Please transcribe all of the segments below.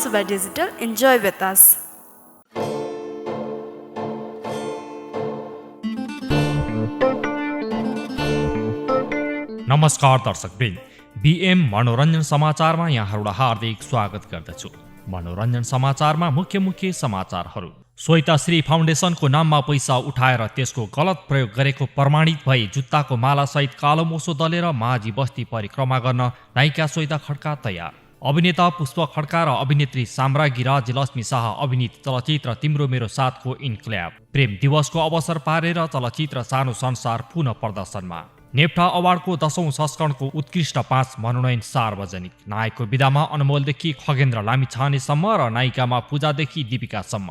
Suba Digital. Enjoy with us. नमस्कार दर्शकवृन्द, BM मनोरञ्जन समाचारमा यहाँहरूलाई हार्दिक स्वागत गर्दछु। मनोरञ्जन समाचारमा मुख्य समाचारहरू। श्वेताश्री फाउन्डेसनको नाममा पैसा उठाएर त्यसको गलत प्रयोग गरेको प्रमाणित भई जुत्ताको मालासहित कालो मोसो दलेर माझी बस्ती परिक्रमा गर्न नायिका श्वेता खड्का तयार। अभिनेता पुष्प खड्का र अभिनेत्री साम्राज्ञी राज्यलक्ष्मी शाह अभिनीत चलचित्र तिम्रो मेरो साथको इन्क्ल्याब प्रेम दिवसको अवसर पारेर चलचित्र सानो संसार पुनः प्रदर्शनमा। नेप्टा अवार्डको 10औं संस्करणको उत्कृष्ट 5 मनोनयन सार्वजनिक। नायकको विधामा अनमोलदेखि खगेन्द्र लामिछानेसम्म र नायिकामा पूजादेखि दीपिकासम्म।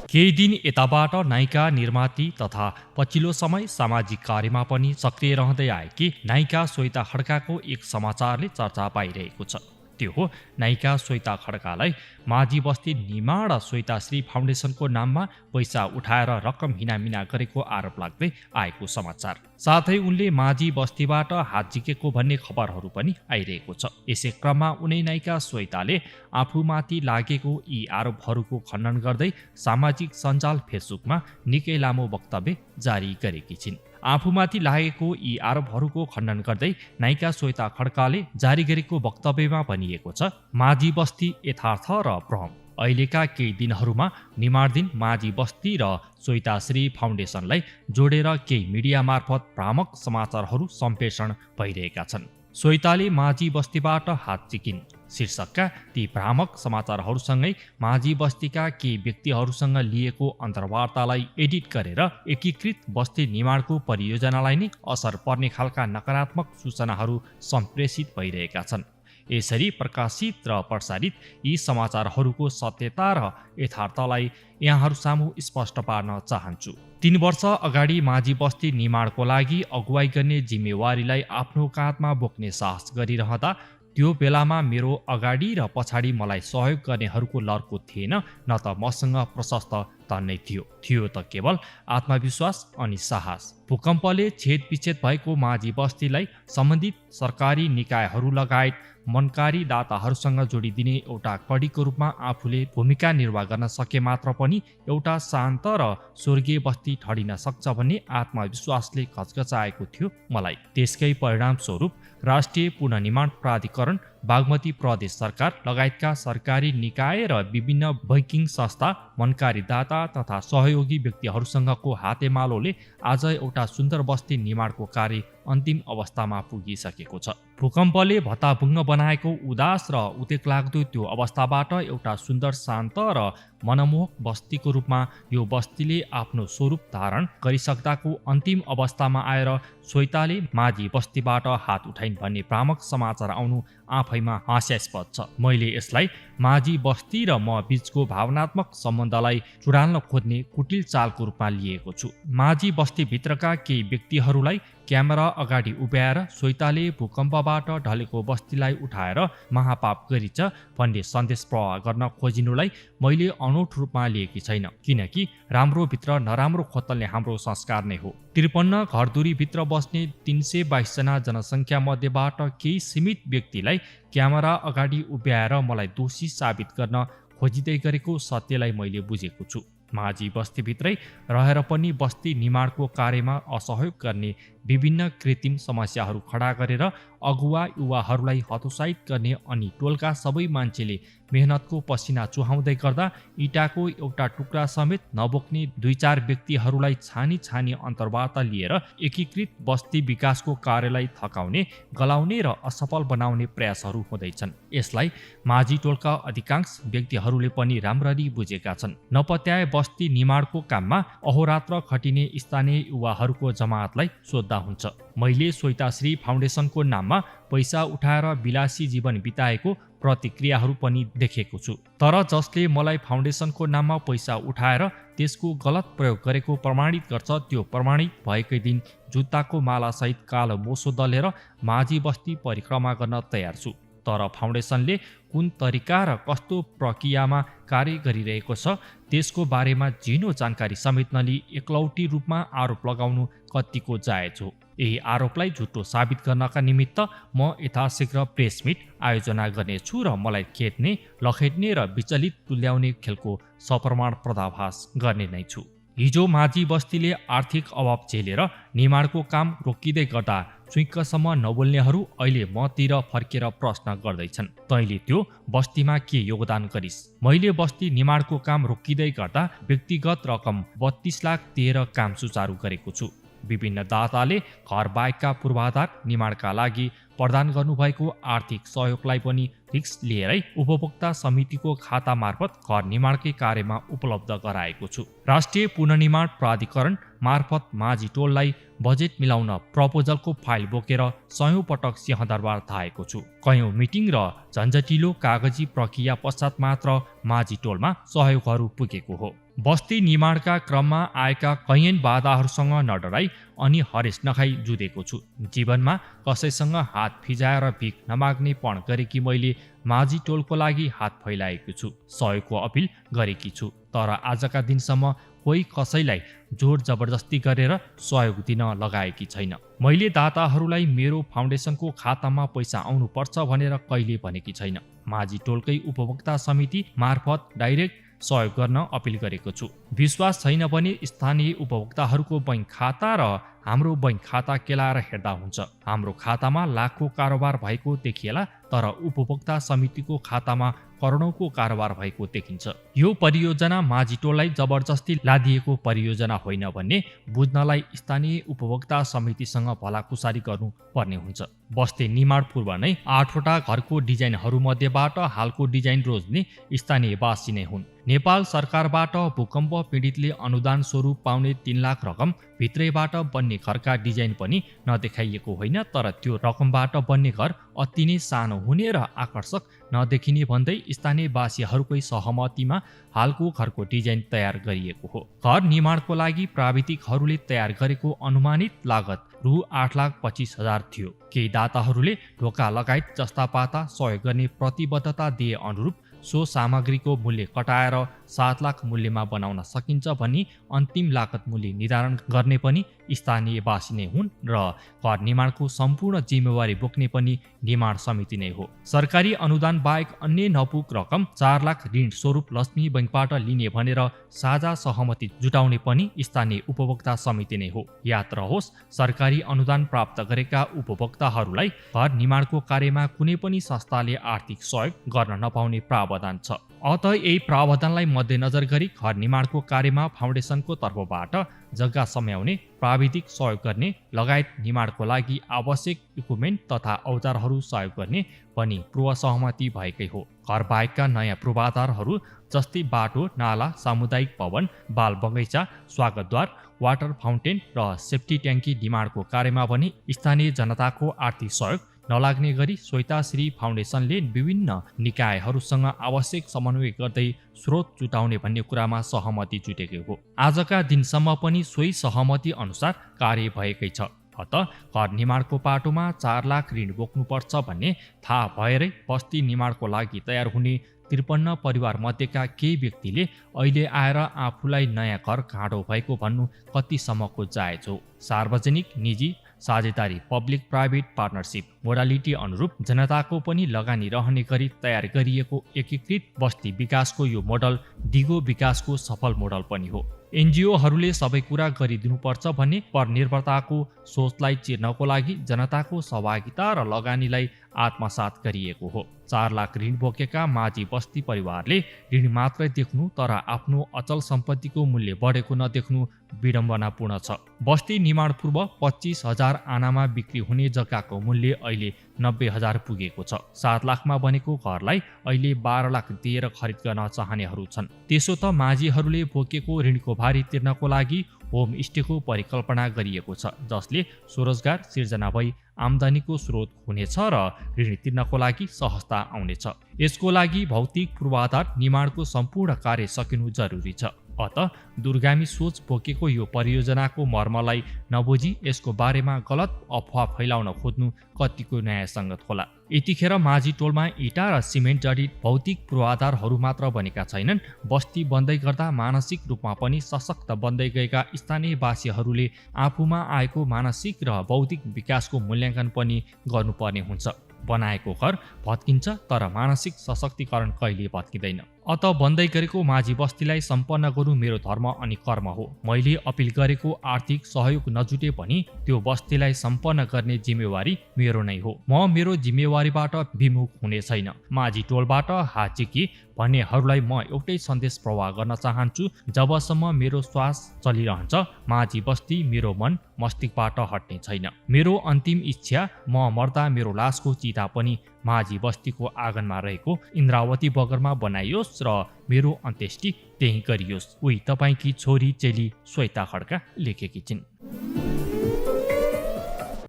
केही दिन यताबाट नायिका, निर्माती तथा पछिल्लो समय सामाजिक कार्यमा पनि सक्रिय रहँदै आएकी नायिका श्वेता खड्काको एक समाचारले चर्चा पाइरहेको छ। त्यो हो नायिका श्वेता खड्कालाई माझी बस्ती निर्माण श्वेताश्री फाउन्डेसनको नाममा पैसा उठाएर रकम हिनामिना गरेको आरोप लाग्दै आएको समाचार। साथै उनले माझी बस्तीबाट हात झिकेको भन्ने खबरहरू पनि आइरहेको छ। यसै क्रममा उनै नायिका श्वेताले आफूमाथि लागेको यी आरोपहरूको खण्डन गर्दै सामाजिक सञ्जाल फेसबुकमा निकै लामो वक्तव्य जारी गरेकी छिन्। आफूमाथि लागेको यी आरोपहरूको खण्डन गर्दै नायिका श्वेता खड्काले जारी गरेको वक्तव्यमा भनिएको छ, माझी बस्ती यथार्थ र भ्रम। अहिलेका केही दिनहरूमा निर्माणाधीन माझी बस्ती र श्वेताश्री फाउन्डेसनलाई जोडेर केही मिडिया मार्फत भ्रामक समाचारहरू सम्प्रेषण भइरहेका छन्। श्वेताले माझी बस्तीबाट हात झिकिन् शीर्षकका ती भ्रामक समाचारहरूसँगै माझी बस्तीका केही व्यक्तिहरूसँग लिएको अन्तर्वार्तालाई एडिट गरेर एकीकृत बस्ती निर्माणको परियोजनालाई नै असर पर्ने खालका नकारात्मक सूचनाहरू सम्प्रेषित भइरहेका छन्। यसरी प्रकाशित र प्रसारित यी समाचारहरूको सत्यता र यथार्थलाई यहाँहरू सामु स्पष्ट पार्न चाहन्छु। 3 वर्ष अगाडि माझी बस्ती निर्माणको लागि अगुवाई गर्ने जिम्मेवारीलाई आफ्नो काँधमा बोक्ने साहस गरिरहँदा त्यो बेलामा मेरो अगाडि र पछाडि मलाई सहयोग गर्नेहरूको लर्को थिएन, न त मसँग प्रशस्त धन नै थियो त केवल आत्मविश्वास अनि साहस। भूकम्पले छेदविच्छेद भएको माझी बस्तीलाई सम्बन्धित सरकारी निकायहरू लगायत मनकारी दाताहरूसँग जोडिदिने एउटा कडीको रूपमा आफूले भूमिका निर्वाह गर्न सके मात्र पनि एउटा शान्त र स्वर्गीय बस्ती ठडिन सक्छ भन्ने आत्मविश्वासले घचघचाएको थियो मलाई। त्यसकै परिणामस्वरूप राष्ट्रिय पुनर्निर्माण प्राधिकरण, बागमती प्रदेश सरकार लगायतका सरकारी निकाय र विभिन्न बैंकिङ संस्था, मनकारी दाता तथा सहयोगी व्यक्तिहरूसँगको हातेमालोले आज एउटा सुन्दर बस्ती निर्माणको कार्य अन्तिम अवस्थामा पुगिसकेको छ। भूकम्पले भत्ताभुङ्ग बनाएको उदास र उदेकलाग्दो त्यो अवस्थाबाट एउटा सुन्दर, शान्त र मनमोहक बस्तीको रूपमा यो बस्तीले आफ्नो स्वरूप धारण गरिसक्दाको अन्तिम अवस्थामा आएर श्वेताले माझी बस्तीबाट हात उठाइन् भन्ने भ्रामक समाचार आउनु आफैमा हास्यास्पद छ। मैले यसलाई माझी बस्ती र म बीचको भावनात्मक सम्बन्धलाई चुडाल्न खोज्ने कुटिल चालको रूपमा लिएको छु। माझी बस्तीभित्रका केही व्यक्तिहरूलाई क्यामेरा अगाडि उभ्याएर श्वेताले भूकम्पबाट ढलेको बस्तीलाई उठाएर महापाप गरिन्छ भन्ने सन्देश प्रवाह गर्न खोजिनुलाई मैले अनौठो रूपमा लिएकी छैन, किनकि राम्रो भित्र नराम्रो खोतल्ने हाम्रो संस्कार नै हो। 53 घरधुरीभित्र बस्ने 322 जना जनसङ्ख्या मध्येबाट केही सीमित व्यक्तिलाई क्यामेरा अगाडि उभ्याएर मलाई दोषी साबित गर्न खोजिँदै गरेको सत्यलाई मैले बुझेको छु। माझी बस्तीभित्रै रहेर पनि बस्ती निर्माणको कार्यमा असहयोग गर्ने विभिन्न कृत्रिम समस्याहरू खडा गरेर अगुवा युवाहरूलाई हतोत्साहित गर्ने अनि टोलका सबै मान्छेले मेहनतको पसिना चुहाउँदै गर्दा इँटाको एउटा टुक्रा समेत नबोक्ने 2-4 व्यक्तिहरूलाई छानी अन्तर्वार्ता लिएर एकीकृत बस्ती विकासको कार्यलाई थकाउने, गलाउने र असफल बनाउने प्रयासहरू हुँदैछन्। यसलाई माझी टोलका अधिकांश व्यक्तिहरूले पनि राम्ररी बुझेका छन्। नपत्याए बस्ती निर्माणको काममा अहोरात्र खटिने स्थानीय युवाहरूको जमातलाई सोद्धा हुन्छ। मैले श्वेताश्री फाउन्डेसनको नाममा पैसा उठाएर विलासी जीवन बिताएको प्रतिक्रियाहरू पनि देखेको छु। तर जसले मलाई फाउन्डेसनको नाममा पैसा उठाएर त्यसको गलत प्रयोग गरेको प्रमाणित गर्छ, त्यो प्रमाणित भएकै दिन जुत्ताको मालासहित कालो मोसो दलेर माझी बस्ती परिक्रमा गर्न तयार छु। तर फाउन्डेसनले कुन तरिका र कस्तो प्रक्रियामा कार्य गरिरहेको छ त्यसको बारेमा झिनो जानकारी समेत नलिई एकलौटी रूपमा आरोप लगाउनु कतिको जायज हो। यही आरोपलाई झुटो साबित गर्नका निमित्त म यथाशीघ्र प्रेस मिट आयोजना गर्नेछु र मलाई खेद्ने, लखेट्ने र विचलित तुल्याउने खेलको सप्रमाण पर्दाफास गर्ने नै छु। हिजो माझी बस्तीले आर्थिक अभाव झेलेर निर्माणको काम रोकिँदै गर्दा चुइक्कसम्म नबोल्नेहरू अहिले मतिर फर्केर प्रश्न गर्दैछन्, तैँले त्यो बस्तीमा के योगदान गरिस्? मैले बस्ती निर्माणको काम रोकिँदै गर्दा व्यक्तिगत रकम 32 लाख दिएर काम सुचारू गरेको छु। विभिन्न दाताले घर बाहेकका पूर्वाधार निर्माणका लागि प्रदान गर्नुभएको आर्थिक सहयोगलाई पनि रिस्क लिएरै उपभोक्ता समितिको खाता मार्फत घर निर्माणकै कार्यमा उपलब्ध गराएको छु। राष्ट्रिय पुनर्निर्माण प्राधिकरण मार्फत माझी टोललाई बजेट मिलाउन प्रपोजलको फाइल बोकेर 100औं पटक सिंहदरबार धाएको छु। कयौं मिटिङ र झन्झटिलो कागजी प्रक्रिया पश्चात मात्र माझी टोलमा सहयोगहरू पुगेको हो। बस्ती निर्माणका क्रममा आएका कैयन बाधाहरूसँग नडराई अनि हरेस नखाई जुधेको छु। जीवनमा कसैसँग हात फिजाएर भिख नमाग्ने पण गरेकी मैले माझी टोलको लागि हात फैलाएको छु, सहयोगको अपिल गरेकी छु। तर आजका दिनसम्म कोही कसैलाई जोर जबरजस्ती गरेर सहयोग दिन लगाएकी छैन। मैले दाताहरूलाई मेरो फाउन्डेसनको खातामा पैसा आउनुपर्छ भनेर कहिले भनेकी छैन। माझी टोलकै उपभोक्ता समिति मार्फत डाइरेक्ट सहयोग गर्न अपिल गरेको छु। विश्वास छैन भने स्थानीय उपभोक्ताहरूको बैंक खाता र हाम्रो बैंक खाता केलाएर हेर्दा हुन्छ। हाम्रो खातामा लाखौं कारोबार भएको देखिएला, तर उपभोक्ता समितिको खातामा करोडौंको कारोबार भएको देखिन्छ। यो परियोजना माझी टोललाई जबरजस्ती लादिएको परियोजना होइन भन्ने बुझ्नलाई स्थानीय उपभोक्ता समितिसँग भलाकुसारी गर्नु पर्ने हुन्छ। बस्ती निर्माण पूर्व नै 8वटा घरको डिजाइनहरूमध्येबाट हालको डिजाइन रोज्ने स्थानीयवासी नै हुन्। नेपाल सरकारबाट भूकम्प पीडितले अनुदान स्वरूप पाउने 3 लाख रकम भित्रैबाट बन्ने घरका डिजाइन पनि नदेखाइएको होइन, तर त्यो रकमबाट बन्ने घर अति नै सानो हुने र आकर्षक नदेखिने भन्दै स्थानीयवासीहरूकै सहमतिमा हालको घरको डिजाइन तयार गरिएको हो। घर निर्माणको लागि प्राविधिकहरूले तयार गरेको अनुमानित लागत रु 8,25,000 थियो। केही दाताहरूले ढोका लगायत जस्ता पाता सहयोग गर्ने प्रतिबद्धता दिए अनुरूप सो सामग्रीको मूल्य कटाएर 7 लाख मूल्यमा बनाउन सकिन्छ भनी अन्तिम लागत मूल्य निर्धारण गर्ने पनि स्थानीयवासी नै हुन् र घर निर्माणको सम्पूर्ण जिम्मेवारी बोक्ने पनि निर्माण समिति नै हो। सरकारी अनुदान बाहेक अन्य नपुग रकम 4 लाख ऋण स्वरूप लक्ष्मी बैंकबाट लिने भनेर साझा सहमति जुटाउने पनि स्थानीय उपभोक्ता समिति नै हो। याद रहोस्, सरकारी अनुदान प्राप्त गरेका उपभोक्ताहरूलाई घर निर्माणको कार्यमा कुनै पनि संस्थाले आर्थिक सहयोग गर्न नपाउने प्रावधान छ। अतः यही प्रावधानलाई मध्यनजर गरी घर निर्माणको कार्यमा फाउन्डेसनको तर्फबाट जग्गा सम्याउने, प्राविधिक सहयोग गर्ने लगायत निर्माणको लागि आवश्यक इक्विपमेन्ट तथा औजारहरू सहयोग गर्ने पनि पूर्व सहमति भएकै हो। घर बाहेकका नयाँ पूर्वाधारहरू जस्तै बाटो, नाला, सामुदायिक भवन, बाल बगैँचा, स्वागतद्वार, वाटर फाउन्टेन र सेफ्टी ट्याङ्की निर्माणको कार्यमा पनि स्थानीय जनताको आर्थिक सहयोग नलाग्ने गरी श्वेताश्री फाउन्डेसनले विभिन्न निकायहरूसँग आवश्यक समन्वय गर्दै स्रोत जुटाउने भन्ने कुरामा सहमति जुटेको हो। आजका दिनसम्म पनि सोही सहमति अनुसार कार्य भएकै छ। अत घर निर्माणको पाटोमा 4 लाख ऋण बोक्नुपर्छ भन्ने थाहा भएरै बस्ती निर्माणको लागि तयार हुने 53 परिवार मध्येका केही व्यक्तिले अहिले आएर आफूलाई नयाँ घर काँडो भएको भन्नु कतिसम्मको जायज हो? सार्वजनिक निजी साझेदारी पब्लिक प्राइभेट पार्टनरसिप मोडालिटी अनुरूप जनताको पनि लगानी रहने गरी तयार गरिएको एकीकृत बस्ती विकासको यो मोडल दिगो विकासको सफल मोडल पनि हो। एनजिओहरूले सबै कुरा गरिदिनुपर्छ भन्ने परनिर्भरताको सोचलाई चिर्नको लागि जनताको सहभागिता र लगानीलाई आत्मसात गरिएको हो। 4 लाख ऋण बोकेका माझी बस्ती परिवारले ऋण मात्रै देख्नु तर आफ्नो अचल सम्पत्तिको मूल्य बढेको नदेख्नु विडम्बनापूर्ण छ। बस्ती निर्माण पूर्व 25,000 आनामा बिक्री हुने जग्गाको मूल्य अहिले 90,000 पुगेको छ। 7 लाखमा बनेको घरलाई अहिले 12 लाख दिएर खरिद गर्न चाहनेहरू छन्। त्यसो त माझीहरूले बोकेको ऋणको भारी तिर्नको लागि होम स्टेको परिकल्पना गरिएको छ, जसले स्वरोजगार सिर्जना भई आम्दानीको स्रोत हुनेछ र ऋण तिर्नको लागि सहजता आउनेछ। यसको लागि भौतिक पूर्वाधार निर्माणको सम्पूर्ण कार्य सकिनु जरुरी छ। अत दूरगामी सोच बोकेको यो परियोजनाको मर्मलाई नबुझी यसको बारेमा गलत अफवाह फैलाउन खोज्नु कतिको न्यायसङ्गत होला। यतिखेर माझी टोलमा इँटा र सिमेन्ट जडित भौतिक पूर्वाधारहरू मात्र बनेका छैनन्, बस्ती बन्दै गर्दा मानसिक रूपमा पनि सशक्त बन्दै गएका स्थानीयवासीहरूले आफूमा आएको मानसिक र बौद्धिक विकासको मूल्याङ्कन पनि गर्नुपर्ने हुन्छ। बनाएको घर भत्किन्छ तर मानसिक सशक्तिकरण कहिले भत्किँदैन। अत बन्दै गरेको माझी बस्तीलाई सम्पन्न गर्नु मेरो धर्म अनि कर्म हो। मैले अपिल गरेको आर्थिक सहयोग नजुटे पनि त्यो बस्तीलाई सम्पन्न गर्ने जिम्मेवारी मेरो नै हो। म मेरो जिम्मेवारीबाट विमुख हुने छैन। माझी टोलबाट हाचिकी भन्नेहरूलाई म एउटै सन्देश प्रवाह गर्न चाहन्छु, जबसम्म मेरो श्वास चलिरहन्छ माझी बस्ती मेरो मन मस्तिष्कबाट हट्ने छैन। मेरो अन्तिम इच्छा म मर्दा मेरो लासको चिता पनि माझी बस्तीको आँगनमा रहेको इन्द्रावती बगरमा बनाइयोस् र मेरो अन्त्येष्टि त्यही गरियोस्। उही तपाईँकी छोरी चेली श्वेता खड्का लेखेकी छिन्।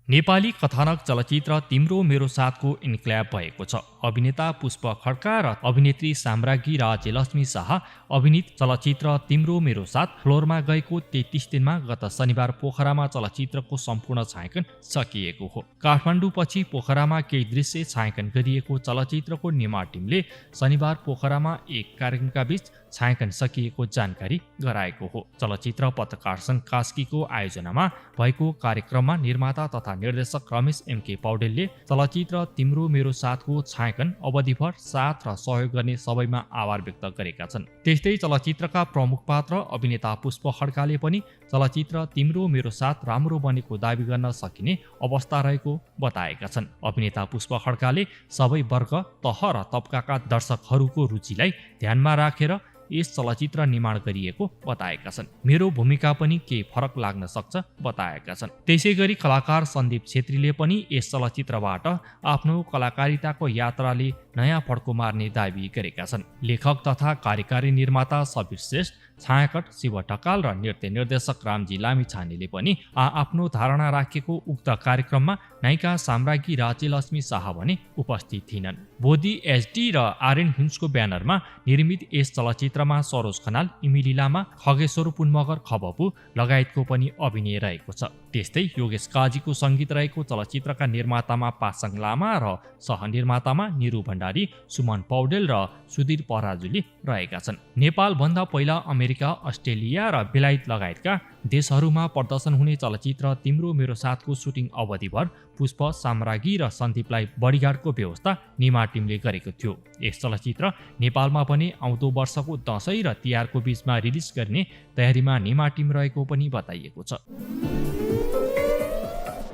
नेपाली कथानक चलचित्र तिम्रो मेरो साथको इन्क्ल्याब भएको छ। अभिनेता पुष्प खड्का र अभिनेत्री साम्राज्ञी राज्यलक्ष्मी शाह अभिनीत चलचित्र तिम्रो मेरो साथ फ्लोरमा गएको 33 दिनमा गत शनिबार पोखरामा चलचित्रको सम्पूर्ण छायाङ्कन सकिएको हो। काठमाडौँ पछि पोखरामा केही दृश्य छायाङ्कन गरिएको चलचित्रको निर्माण टिमले शनिबार पोखरामा एक कार्यक्रमका बीच छायाङ्कन सकिएको जानकारी गराएको हो। चलचित्र पत्रकार सङ्घ कास्कीको आयोजनामा भएको कार्यक्रममा निर्माता तथा निर्देशक रमेश एमके पौडेलले चलचित्र तिम्रो मेरो साथको छायाङ्कन अवधिभर साथ र सहयोग गर्ने सबैमा आभार व्यक्त गरेका छन्। त्यस्तै चलचित्रका प्रमुख पात्र अभिनेता पुष्प खड्काले पनि चलचित्र तिम्रो मेरो साथ राम्रो बनेको दाबी गर्न सकिने अवस्था रहेको बताएका छन्। अभिनेता पुष्प खड्काले सबै वर्ग, तह र तबकाका दर्शकहरूको रुचिलाई ध्यानमा राखेर यस चलचित्र निर्माण गरिएको बताएका छन्। मेरो भूमिका पनि केही फरक लाग्न सक्छ बताएका छन्। त्यसैगरी कलाकार सन्दीप छेत्रीले पनि यस चलचित्रबाट आफ्नो कलाकारिताको यात्राले नयाँ फड्को मार्ने दाबी गरेका छन्। लेखक तथा कार्यकारी निर्माता सबीर श्रेष्ठ, छायाकट शिव ढकाल र नृत्य निर्देशक रामजी लामिछानेले पनि आफ्नो धारणा राखेको उक्त कार्यक्रममा नायिका साम्राज्ञी राज्यलक्ष्मी शाह भने उपस्थित थिइनन्। बोधी एचडी र आर्यन फिल्म्सको ब्यानरमा निर्मित यस चलचित्रमा सरोज खनाल, इमिली लामा, खगेश्वर पुनमगर खबपु लगायतको पनि अभिनय रहेको छ। त्यस्तै योगेश काजीको सङ्गीत रहेको चलचित्रका निर्मातामा पासाङ लामा र सहनिर्मातामा निरु भण्डारी, सुमन पौडेल र सुधीर पराजुली रहेका छन्। नेपालभन्दा पहिला अमेरिका, अस्ट्रेलिया र बेलायत लगायतका देशहरूमा प्रदर्शन हुने चलचित्र तिम्रो मेरो साथको सुटिङ अवधिभर पुष्प, साम्राज्ञी र सन्दीपलाई बडीगार्डको व्यवस्था निर्माण टिमले गरेको थियो। यस चलचित्र नेपालमा पनि आउँदो वर्षको दशैं र तिहारको बीचमा रिलिज गर्ने तयारीमा निर्माण टिम रहेको पनि बताइएको छ।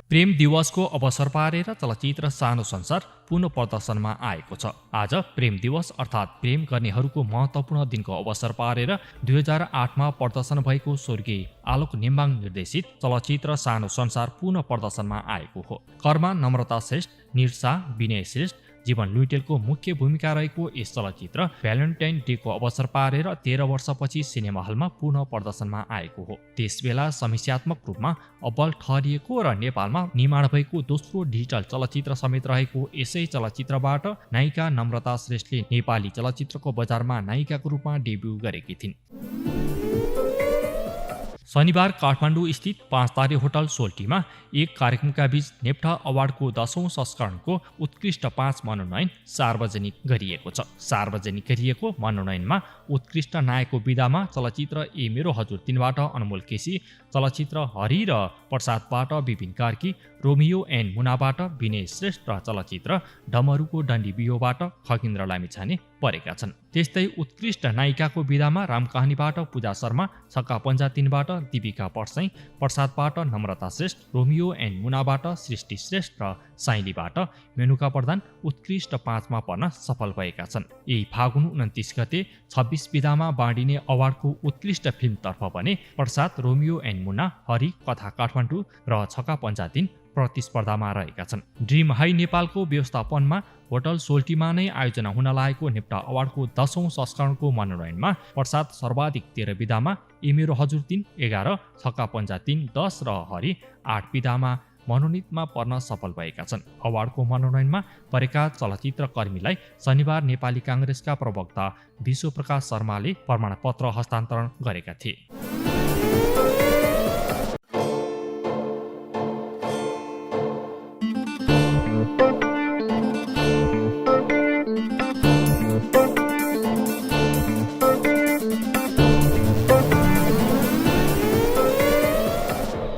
प्रेम दिवसको अवसर पारेर चलचित्र सानो संसार पुनः प्रदर्शनमा आएको छ। आज प्रेम दिवस अर्थात् प्रेम गर्नेहरूको महत्त्वपूर्ण दिनको अवसर पारेर 2008मा प्रदर्शन भएको स्वर्गीय आलोक नेम्बाङ निर्देशित चलचित्र सानो संसार पुनः प्रदर्शनमा आएको हो। कर्मा नम्रता श्रेष्ठ, निर्सा, विनय श्रेष्ठ, जीवन लुइटेलको मुख्य भूमिका रहेको यस चलचित्र भ्यालेन्टाइन डेको अवसर पारेर 13 वर्षपछि सिनेमा हलमा पुनः प्रदर्शनमा आएको हो। त्यसबेला समीक्षात्मक रूपमा अब्बल ठहरिएको र नेपालमा निर्माण भएको दोस्रो डिजिटल चलचित्र समेत रहेको यसै चलचित्रबाट नायिका नम्रता श्रेष्ठले नेपाली चलचित्रको बजारमा नायिकाको रूपमा डेब्यू गरेकी थिइन्। शनिबार काठमाडौँ स्थित 5 तारे होटल सोल्टीमा एक कार्यक्रमका बीच नेप्टा अवार्डको 10औं संस्करणको उत्कृष्ट 5 मनोनयन सार्वजनिक गरिएको छ। सार्वजनिक गरिएको मनोनयनमा उत्कृष्ट नायकको विधामा चलचित्र ए मेरो हजुर 3बाट अनमोल केसी, चलचित्र हरि र प्रसादबाट विपिन कार्की, रोमियो एन्ड मुनाबाट विनय श्रेष्ठ र चलचित्र डमरुको डन्डी बियोबाट खगेन्द्र लामिछाने परेका छन्। त्यस्तै उत्कृष्ट नायिकाको विधामा रामकहानीबाट पूजा शर्मा, छक्का पञ्जा 3बाट दीपिका पर्साई, प्रसादबाट नम्रता श्रेष्ठ, रोमियो एन्ड मुनाबाट सृष्टि श्रेष्ठ र साइलीबाट मेनुका प्रधान उत्कृष्ट 5मा पर्न सफल भएका छन्। यही फागुन 29 गते 26 विधामा बाँडिने अवार्डको उत्कृष्ट फिल्मतर्फ भने प्रसाद, रोमियो एन्ड मुना, हरि, कथा काठमाडौँ र छक्का पञ्जा 3 प्रतिस्पर्धामा रहेका छन्। ड्रिम हाई नेपालको व्यवस्थापनमा होटल सोल्टीमा नै आयोजना हुन लागेको नेप्टा अवार्डको 10औं संस्करणको मनोनयनमा प्रसाद सर्वाधिक 13 विधामा, ए मेरो हजुर 3 11, छक्का पञ्जा 3 10 र हरि 8 विधामा मनोनितमा पर्न सफल भएका छन्। अवार्डको मनोनयनमा परेका चलचित्र कर्मीलाई शनिबार नेपाली काङ्ग्रेसका प्रवक्ता विश्वप्रकाश शर्माले प्रमाणपत्र हस्तान्तरण गरेका थिए।